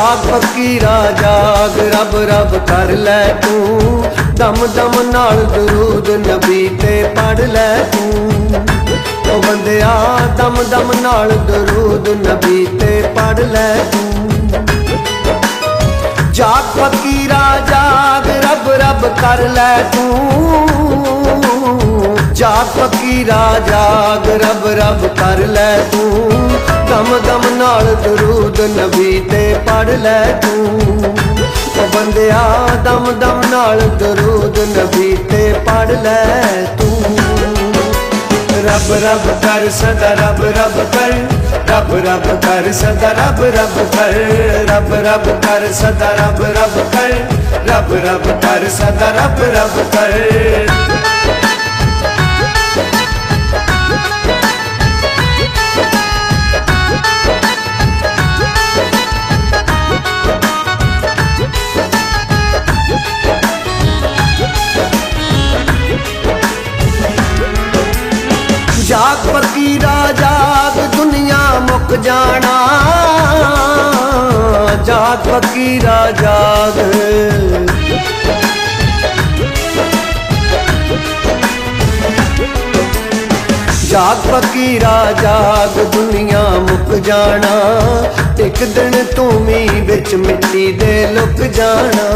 जाग फकीरा जाग रब रब कर लै तू, दम दम नाल दरूद नबी ते पढ़ लै तू। ओ बंदिया दम दम नाल दरूद नबी ते पढ़ लै तू। जाग फकीरा जाग रब रब कर लै तू, जाग फकीरा जाग रब रब कर लै तू। दम दम नाल दरूद नबी ते पढ़ लै तू। ओ बंदिया दम दम नाल दरूद नबी ते पढ़ लै तू। रब रब कर सदा रब रब कर, रब रब कर सदा रब रब कर, रब रब कर सदा रब रब कर, रब रब कर सदा रब रब कर। जाग फकीरा जाग दुनिया मुक जाना, जाग फकीरा जाग। जाग फकीरा जाग दुनिया मुक जाना, एक दिन तू भी बिच मिट्टी दे लुक जाना।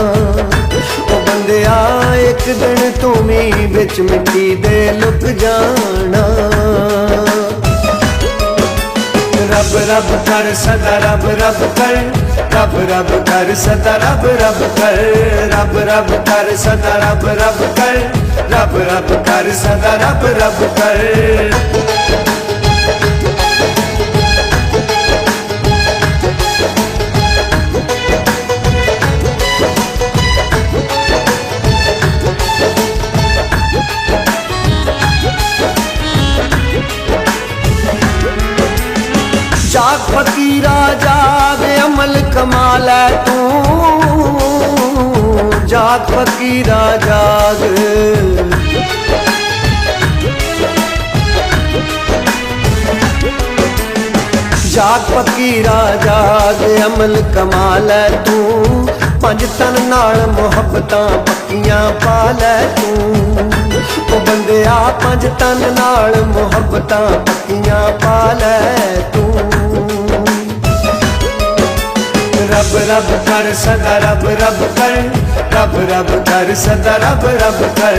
ओ बंदिया एक दिन तू भी बिच मिट्टी दे लुक जाना। रब रब कर सदा रब रब कर, रब रब कर सदा रब रब कर, रब रब कर सदा रब रब कर, रब रब कर सदा रब रब कर। जाग फकीरा जाग अमल कमाल है तू, जाग फकीरा जाग। जाग फकीरा जाग अमल कमाल है तू, पंज तन नाल मुहब्बतां पक्कियां पा लै तू। ओ बंदिया पंज तन नाल मुहब्बतां पक्कियां पा लै तू। रब रब कर सदा रब रब कर, रब रब कर सदा रब रब कर,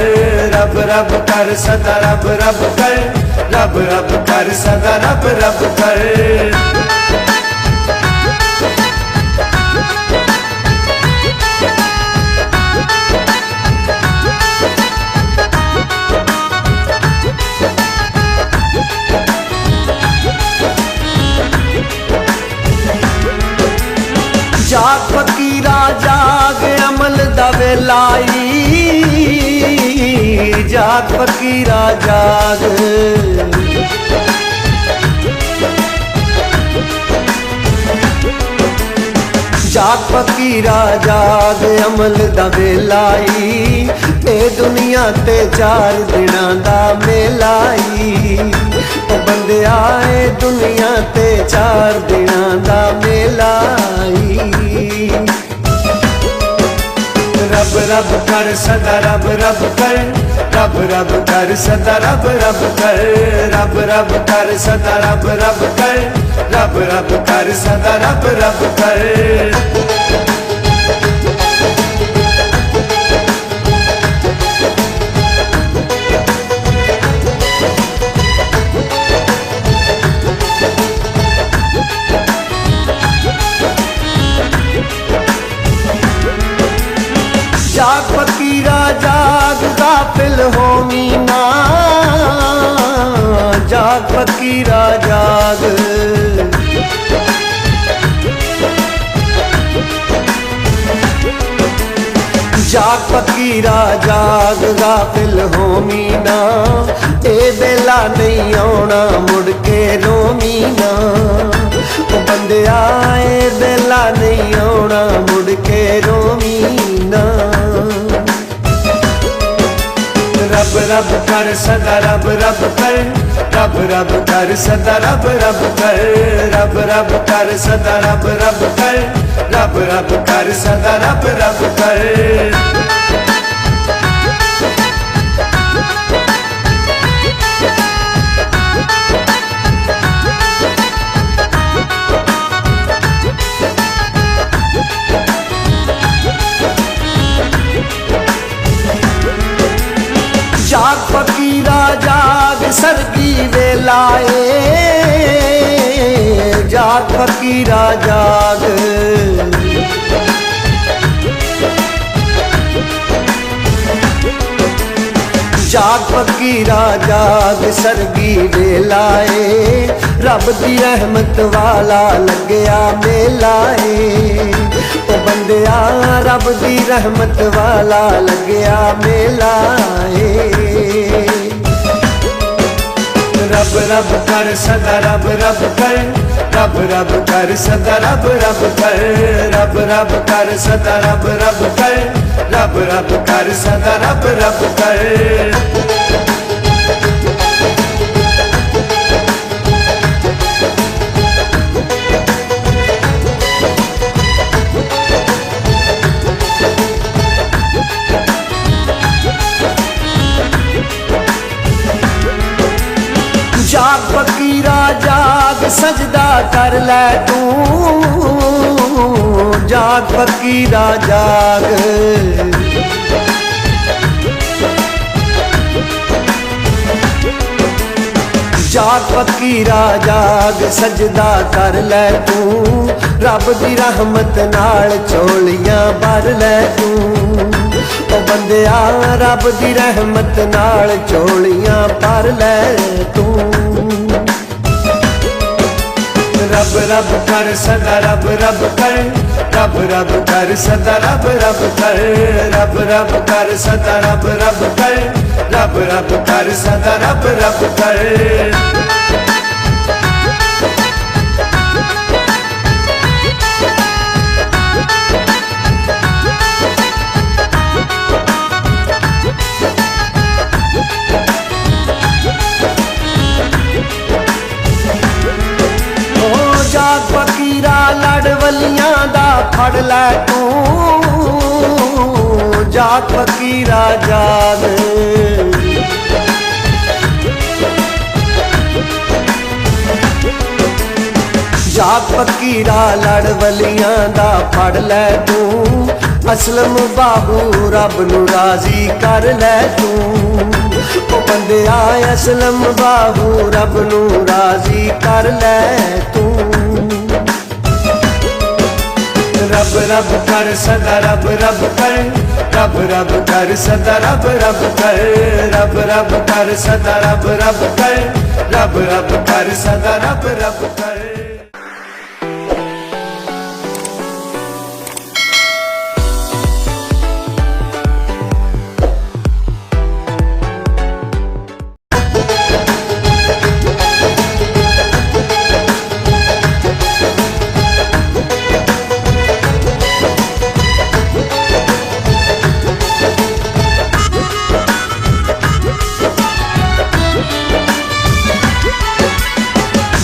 रब रब कर सदा रब रब कर, रब रब कर सदा रब रब कर। जाग फकीरा जाग अमल दा वेलाई, जाग फकीरा जाग। जाग फकीरा जाग अमल दा वेलाई, ए दुनिया ते चार दिनां दा मेलाई। ओ बंदिया ए दुनिया ते चार दिनां दा मेलाई। रब रब कर सदा रब रब कर, रब रब कर सदा रब रब कर, रब रब कर सदा रब रब कर, रब रब कर सदा रब रब कर। जाग फकीरा जाग गाफिल होमी ना, जाग फकीरा जाग। जाग फकीरा जाग गाफिल होमी ना, ए बेला नहीं आना मुड़ के रोमी ना। ओ बंदिया ए बेला नहीं आना मुड़ के रोमी ना। रब रब कर सदा रब रब कर, रब रब कर सदा रब रब कर, रब रब कर सदा रब रब कर, रब रब कर सदा रब रब कर। जाग फकीरा जाग सरगी वेलाए, जाग फकीरा जाग, जाग फकीरा जाग सरगी वेलाए, रब दी रहमत वाला लग्या मेलाए। ओ बंदिया रब दी रहमत वाला लग्या मेलाए। रब रब कर सदा रब रब कर, रब रब कर सदा रब रब कर, रब रब कर सदा रब रब कर, रब रब कर सदा रब रब कर। जाग फकीरा जाग सजदा कर ले तू, जाग फकीरा जाग, जाग फकीरा जाग सजदा कर ले तू, रब दी रहमत नाल झोलियां भर ले तू। ओ बंदिया रब दी रहमत नाल झोलियां भर ले तू। रब रब कर सदा रब रब कर, रब रब कर सदा रब रब कर, रब रब कर सदा रब रब कर, रब रब कर सदा रब रब कर। जाग फकीरा लड़वलियां दा फड़ लै तू, जाग फकीरा जाग, जाग फकीरा लड़वलियां दा फड़ लै तू, असलम बाहू रब नू राजी कर लै तू। ओ बंदिया असलम बाहू रब नू राजी कर लै तू। रब रब कर सदा रब रब कर, रब रब कर सदा रब रब कर, रब रब कर सदा रब रब कर, रब रब कर सदा रब रब कर।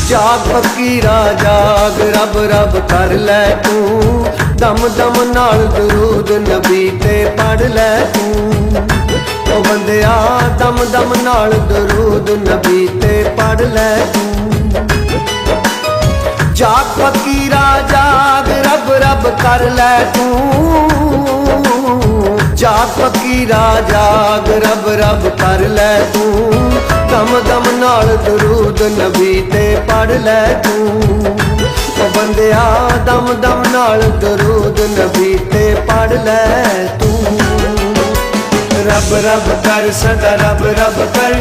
जाग फकीरा जाग रब रब कर ले तू, दम दम नाल दरूद नबी ते पढ़ ले तू। ओ बंदिया दम दम नाल दरूद नबी ते पढ़ ले तू। जाग फकीरा जाग रब रब कर ले तू, जाग फकीरा जाग रब रब कर ले तू। दम दम नाल दरूद नबी ते पढ़ ले तू। ओ बंदिया दम दम नाल दरूद नबी ते पढ़ ले तू। रब रब कर सदा रब रब कर,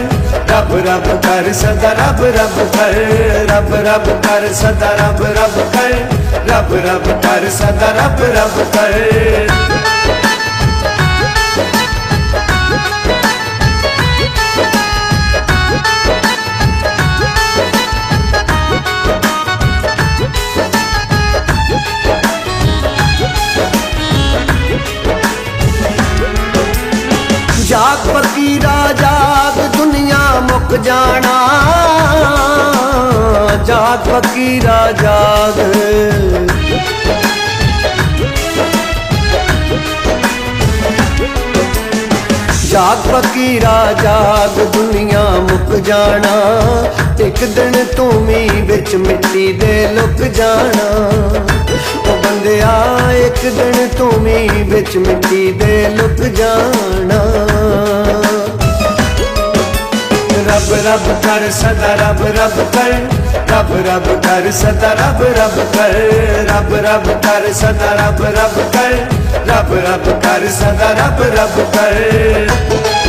रब रब कर सदा रब रब कर, रब रब कर सदा रब रब कर, रब रब कर सदा रब रब कर। जाग फकीरा जाग दुनिया मुक मुक जाना जाग फकीरा जाग जाग फकीरा जाग दुनिया मुक जाना एक दिन तू भी बिच मिट्टी दे लुक जाना ओ बंदिया एक दिन तू भी बिच मिट्टी दे लुक जाना रब रब कर सदा रब रब कर रब रब कर सदा रब रब कर रब रब कर सदा रब रब कर रब रब कर सदा रब रब कर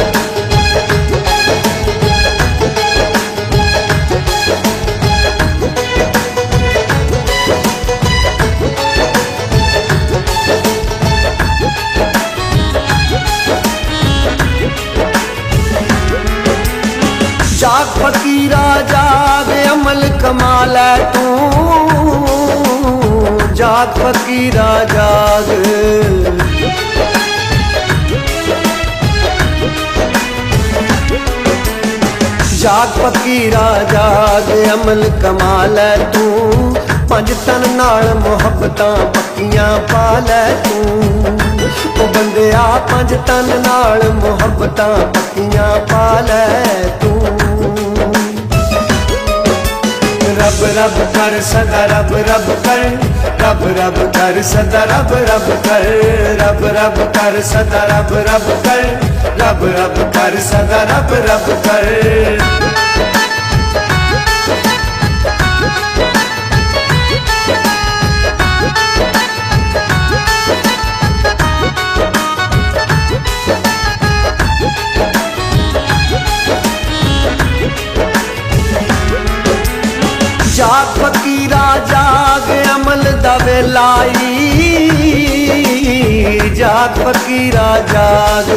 जाग फकीरा जाग अमल कमाल है तू जाग फकीरा जाग जाग फकीरा जाग अमल कमाल है तू पंज तन नाल मुहब्बतां पक्कियां पा लै तू ओ बंदिया पंज तन नाल मुहब्बतां पक्कियां पा लै तू रब रब कर सदा रब रब कर रब रब कर सदा रब रब कर रब रब कर सदा रब रब कर रब रब कर सदा रब रब कर जाग फकीरा जाग अमल दा वेलाई जाग फकीरा जाग